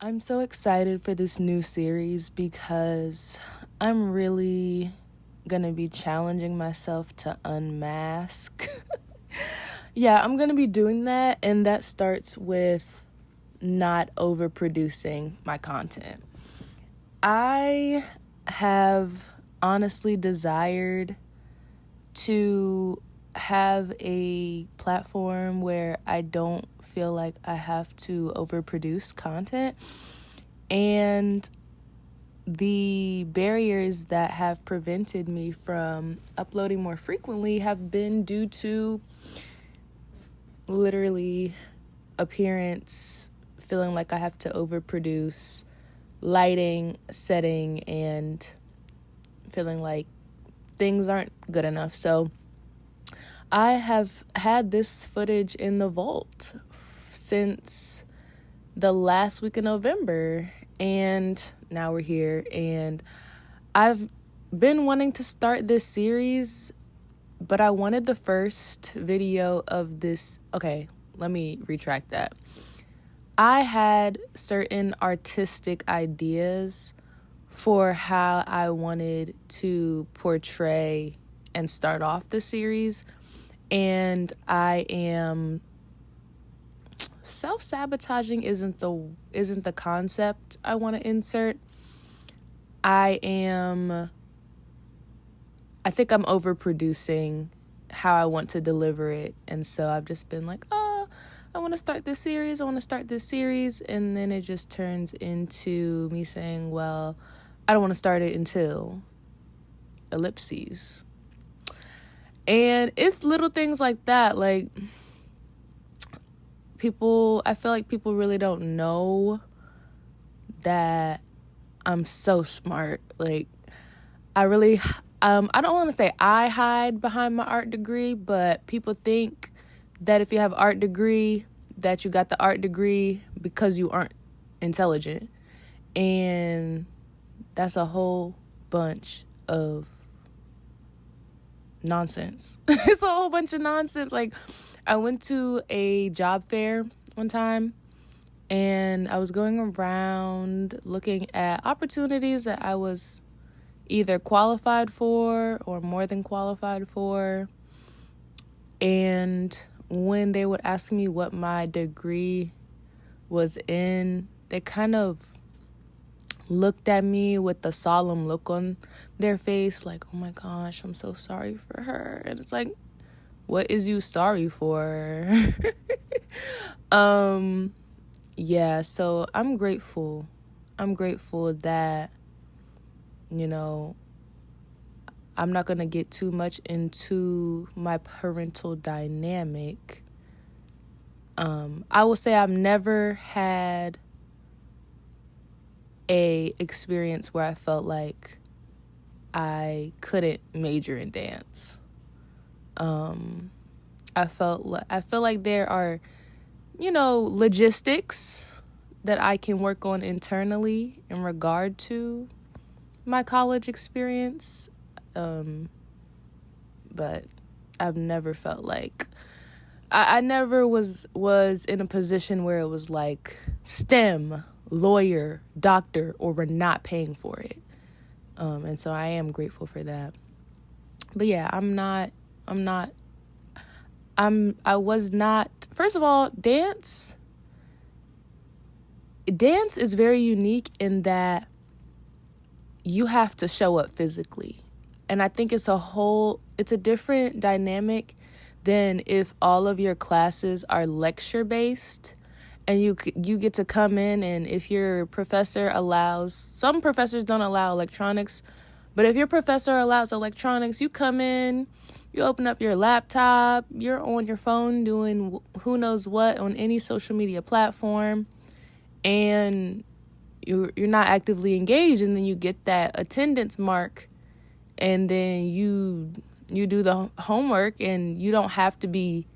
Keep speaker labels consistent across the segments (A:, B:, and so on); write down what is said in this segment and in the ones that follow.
A: I'm so excited for this new series because I'm really going to be challenging myself to unmask. Yeah, I'm going to be doing that, and that starts with not overproducing my content. I have honestly desired to have a platform where I don't feel like I have to overproduce content. And the barriers that have prevented me from uploading more frequently have been due to literally appearance, feeling like I have to overproduce, lighting, setting, and feeling like things aren't good enough. So I have had this footage in the vault since the last week of November, and now we're here, and I've been wanting to start this series, but I wanted the first video of this. Okay, let me retract that. I had certain artistic ideas for how I wanted to portray and start off the series, and I am self-sabotaging isn't the concept I want to insert. I think I'm overproducing how I want to deliver it, and so I've just been like, I want to start this series, and then it just turns into me saying, well, I don't want to start it until ellipses. And it's little things like that, like I feel like people really don't know that I'm so smart. Like, I really, I don't want to say I hide behind my art degree, but people think that if you have art degree, that you got the art degree because you aren't intelligent. And that's a whole bunch of nonsense. It's a whole bunch of nonsense. Like, I went to a job fair one time, and I was going around looking at opportunities that I was either qualified for or more than qualified for. And when they would ask me what my degree was in, they kind of looked at me with a solemn look on their face, like, oh my gosh, I'm so sorry for her. And it's like, what is you sorry for? Yeah, so I'm grateful. I'm grateful that, I'm not going to get too much into my parental dynamic. I will say I've never had a experience where I felt like I couldn't major in dance. I feel like there are, logistics that I can work on internally in regard to my college experience. But I've never felt like I never was in a position where it was like STEM, lawyer, doctor, or we're not paying for it. And so I am grateful for that. But yeah, I was not, first of all, dance is very unique in that you have to show up physically. And I think it's a different dynamic than if all of your classes are lecture-based and you get to come in, and if your professor some professors don't allow electronics, but if your professor allows electronics, you come in, you open up your laptop, you're on your phone doing who knows what on any social media platform, and you're not actively engaged, and then you get that attendance mark, and then you do the homework, and you don't have to be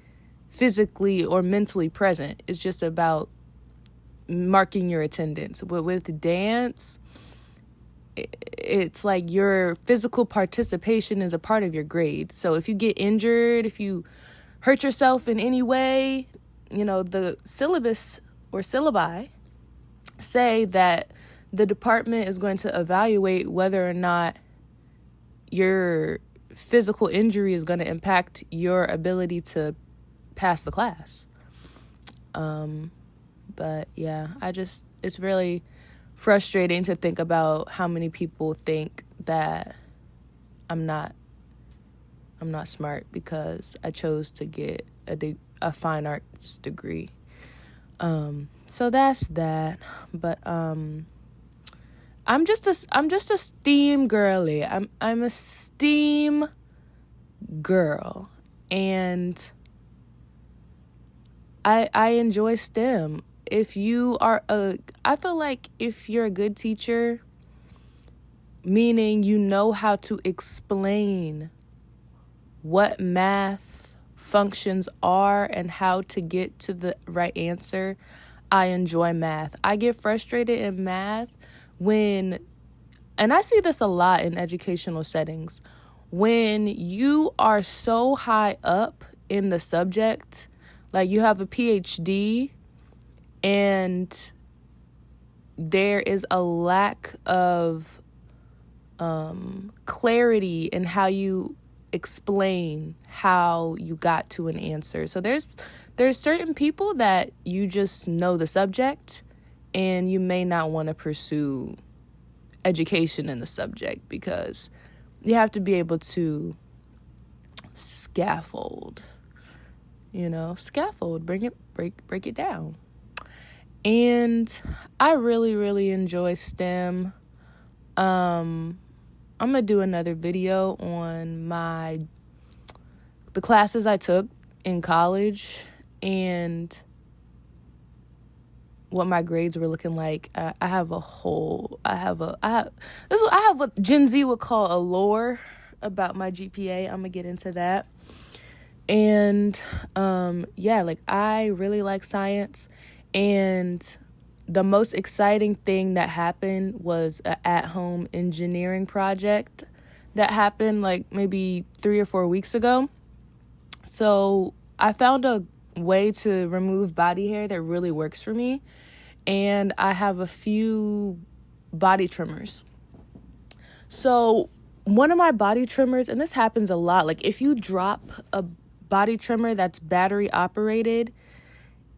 A: physically or mentally present. It's just about marking your attendance. But with dance, it's like your physical participation is a part of your grade. So if you get injured, if you hurt yourself in any way, the syllabus or syllabi say that the department is going to evaluate whether or not your physical injury is going to impact your ability to pass the class. But yeah, it's really frustrating to think about how many people think that I'm not smart because I chose to get a fine arts degree. So that's that. But I'm just a STEAM girly. I'm a STEAM girl, and I enjoy STEM. I feel like if you're a good teacher, meaning you know how to explain what math functions are and how to get to the right answer, I enjoy math. I get frustrated in math and I see this a lot in educational settings, when you are so high up in the subject, like you have a PhD, and there is a lack of clarity in how you explain how you got to an answer. So there's certain people that you just know the subject and you may not want to pursue education in the subject because you have to be able to scaffold, break it down. And I really, really enjoy STEM. I'm going to do another video on the classes I took in college and what my grades were looking like. I have what Gen Z would call a lore about my GPA. I'm going to get into that. And I really like science. And the most exciting thing that happened was an at-home engineering project that happened like maybe 3 or 4 weeks ago. So I found a way to remove body hair that really works for me. And I have a few body trimmers. So one of my body trimmers, and this happens a lot, like if you drop a body trimmer that's battery operated,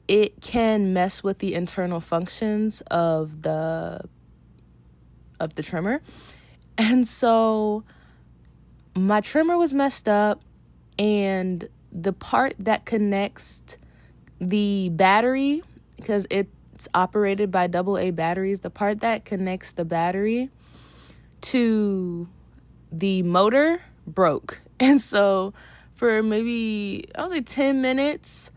A: it can mess with the internal functions of the trimmer. And so my trimmer was messed up, and the part that connects the battery, because it's operated by AA batteries, the part that connects the battery to the motor broke. And so for maybe, I would say 10 minutes,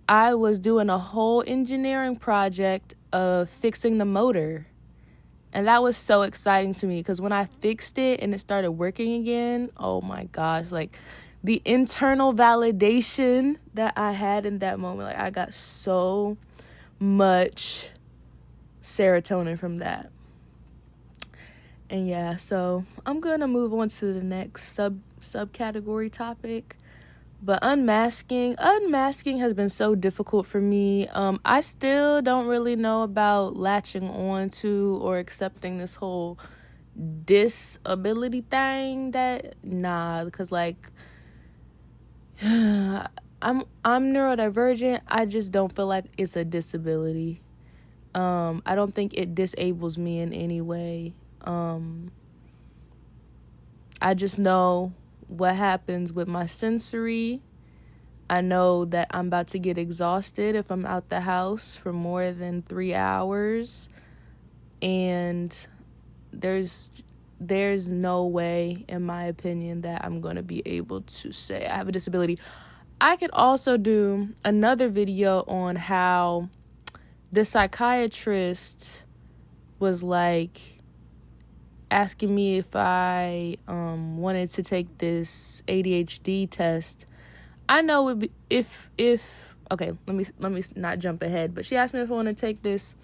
A: I was doing a whole engineering project of fixing the motor. And that was so exciting to me because when I fixed it and it started working again, oh my gosh, like the internal validation that I had in that moment, like I got so much serotonin from that. And yeah, so I'm going to move on to the next subcategory topic. But unmasking has been so difficult for me. I still don't really know about latching on to or accepting this whole disability thing. Because like I'm neurodivergent. I just don't feel like it's a disability. I don't think it disables me in any way. I just know what happens with my sensory. I know that I'm about to get exhausted if I'm out the house for more than 3 hours. And there's no way, in my opinion, that I'm going to be able to say I have a disability. I could also do another video on how the psychiatrist was like asking me if I wanted to take this ADHD test. I know it would be if okay, let me not jump ahead, but she asked me if I want to take this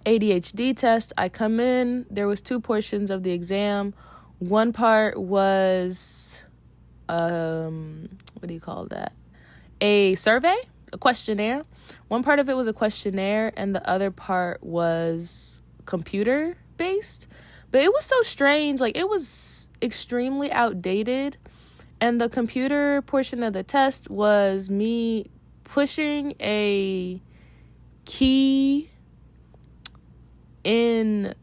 A: ADHD test. I come in, there was 2 portions of the exam. One part was what do you call that? A survey. a questionnaire. One part of it was a questionnaire and the other part was computer based. But it was so strange. Like, it was extremely outdated. And the computer portion of the test was me pushing a key in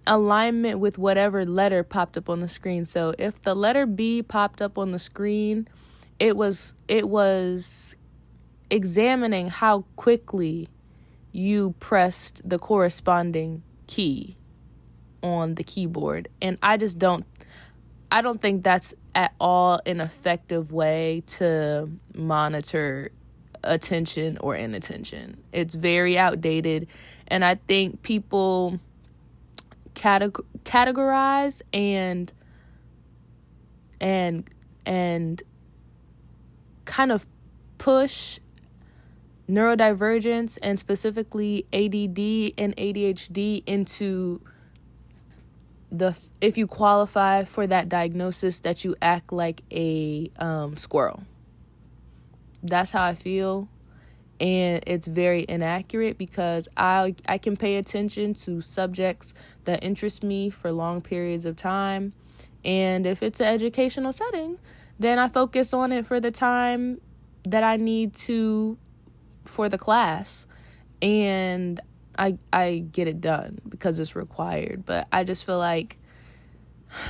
A: alignment with whatever letter popped up on the screen. So if the letter B popped up on the screen, it was examining how quickly you pressed the corresponding key on the keyboard. And I don't think that's at all an effective way to monitor attention or inattention. It's very outdated, and I think people categorize and kind of push neurodivergence and specifically ADD and ADHD into if you qualify for that diagnosis, that you act like a squirrel. That's how I feel. And it's very inaccurate because I can pay attention to subjects that interest me for long periods of time. And if it's an educational setting, then I focus on it for the time that I need to for the class. And I get it done because it's required. But I just feel like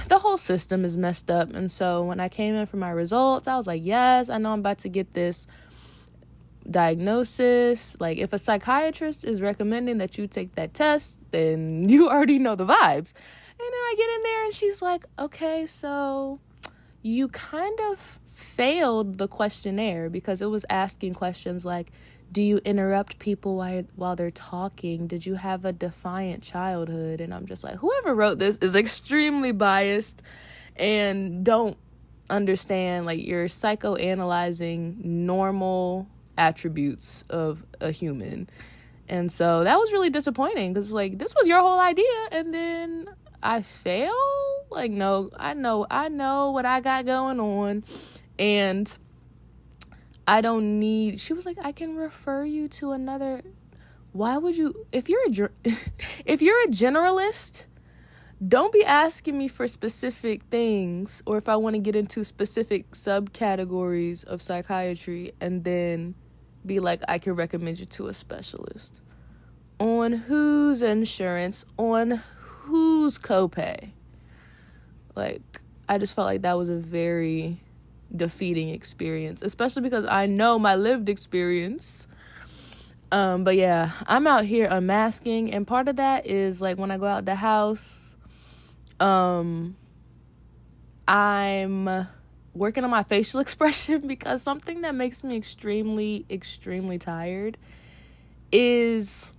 A: the whole system is messed up. And so when I came in for my results, I was like, yes, I know I'm about to get this diagnosis. Like, if a psychiatrist is recommending that you take that test, then you already know the vibes. And then I get in there and she's like, okay, so you kind of failed the questionnaire because it was asking questions like, do you interrupt people while they're talking? Did you have a defiant childhood? And I'm just like, whoever wrote this is extremely biased and don't understand, like, you're psychoanalyzing normal attributes of a human. And so that was really disappointing because, like, this was your whole idea and then I fail? Like, no, I know what I got going on, and I don't need. She was like, I can refer you to another. Why would you? If you're a generalist, don't be asking me for specific things, or if I want to get into specific subcategories of psychiatry, and then be like, I can recommend you to a specialist. On whose insurance? On whose copay? Like, I just felt like that was a very defeating experience, especially because I know my lived experience. But yeah, I'm out here unmasking, and part of that is, like, when I go out the house, I'm working on my facial expression because something that makes me extremely, extremely tired is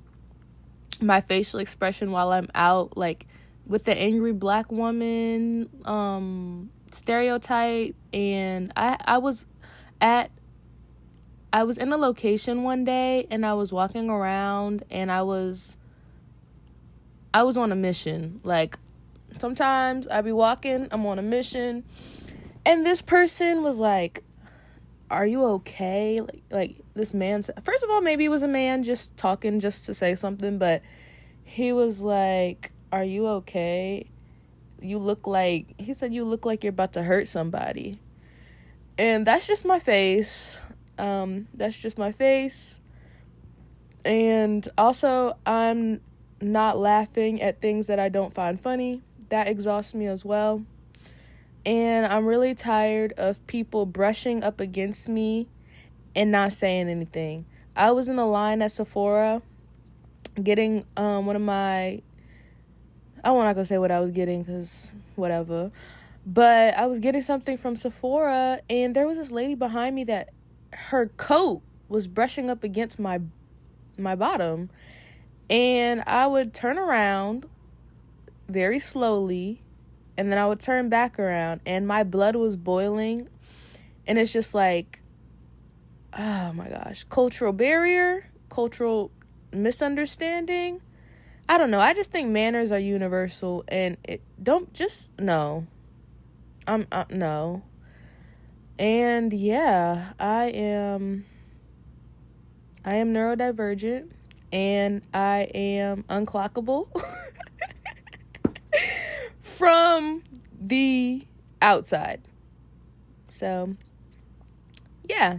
A: my facial expression while I'm out, like, with the angry black woman stereotype. And I was in a location one day and I was walking around and I was on a mission. Like, sometimes I be walking, I'm on a mission, and this person was like, are you okay? Like this man said, first of all, maybe it was a man just talking just to say something, but he was like, are you okay? He said, you look like you're about to hurt somebody. And that's just my face. That's just my face. And also, I'm not laughing at things that I don't find funny. That exhausts me as well. And I'm really tired of people brushing up against me and not saying anything. I was in the line at Sephora getting one of my... I'm not going to say what I was getting because whatever. But I was getting something from Sephora, and there was this lady behind me that her coat was brushing up against my bottom. And I would turn around very slowly, and then I would turn back around, and my blood was boiling. And it's just like, oh my gosh, cultural barrier, cultural misunderstanding. I don't know. I just think manners are universal, and no. No. And yeah, I am I am neurodivergent, and I am unclockable from the outside. So, yeah,